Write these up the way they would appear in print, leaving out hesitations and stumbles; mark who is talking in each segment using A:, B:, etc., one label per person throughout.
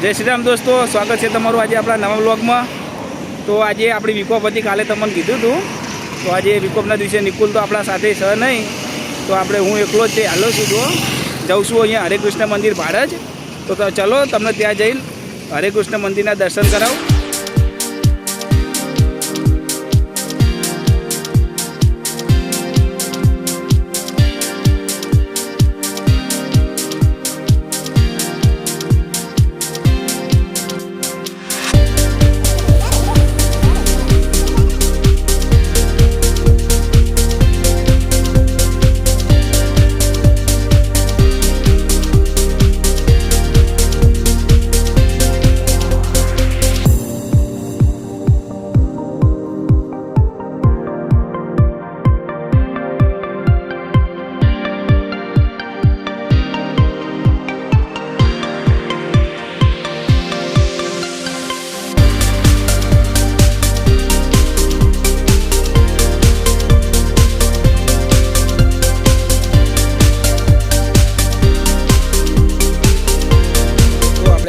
A: जय श्री राम दोस्तों, स्वागत है तमारू आज अपना नवा व्लॉग में। तो आज अपनी वीकऑफ थी, काले तमने कीधुं हतुं। तो आज वीकऑफना दिवसे निकुल तो अपना साथे छ नहीं, तो आपणे हूँ एकलो ज हालो छुं। तो जाऊँ छुं अहींया हरे कृष्ण मंदिर भाड़ज। तो चलो तमने त्यां जईने हरे कृष्ण मंदिरना दर्शन करावुं।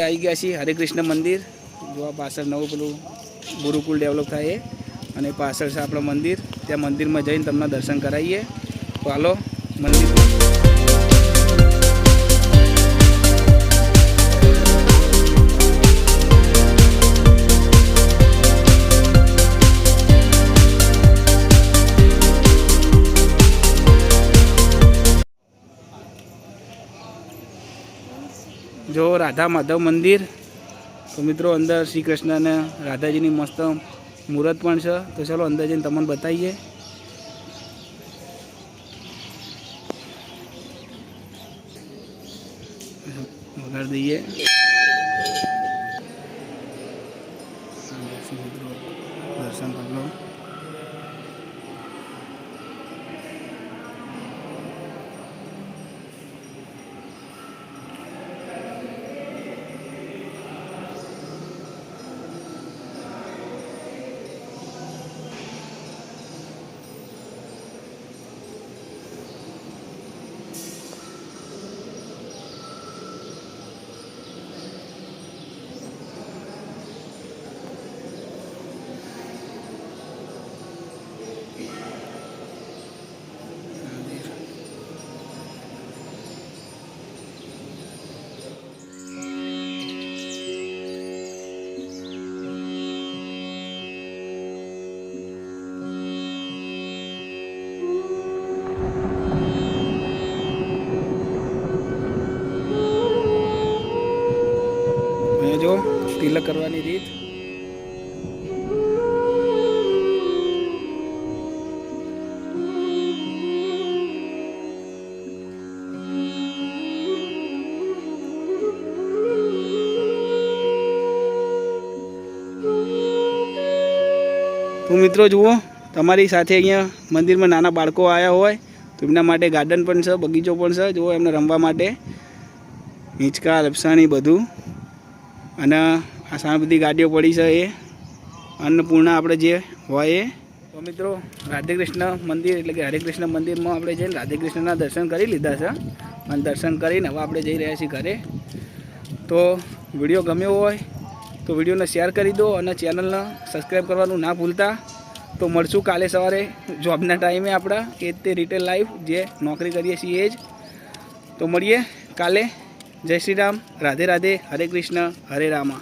A: आई गया छी हरे कृष्ण मंदिर। जो आ पाछळ नवुं पेलुं गुरुकुल डेवलप थाय अने पाछळ छे आपणुं मंदिर। त्या मंदिर में जईने तमने दर्शन करावीए। तो हालो मंदिर जो राधा माधव मंदिर। तो मित्रों अंदर श्री कृष्ण ने राधा जी की मस्त मूर्त पण छे। तो चलो अंदर जईने तमने बताइए। वगाड़ दीए। दर्शन कर लो। जो तिलक करवानी रीत। तो मित्रों जुओ तमारी साथे अहींया मंदिर में नाना बाळको आया होय तो एमना माटे गार्डन पण छे, बगीचो पण छे। जुओ एमने रमवा माटे हिंचका लपसाणी बधुं। અને આ સામે બધી ગાડીઓ પડી છે એ અન્નપૂર્ણા આપણે જે હોય એ। તો મિત્રો રાધે કૃષ્ણ મંદિર એટલે કે હરે કૃષ્ણ મંદિરમાં આપણે જઈને રાધે કૃષ્ણના દર્શન કરી લીધા છે અને દર્શન કરીને હવે આપણે જઈ રહ્યા છીએ ઘરે। તો વિડીયો ગમ્યો હોય તો વિડીયોને શેર કરી દો અને ચેનલને સબસ્ક્રાઈબ કરવાનું ના ભૂલતા। તો મળશું કાલે સવારે જોબના ટાઈમે આપણા એ તે રિટેલ લાઈફ જે નોકરી કરીએ છીએ એ જ। તો મળીએ કાલે। जय श्री राम, राधे राधे, हरे कृष्ण, हरे रामा।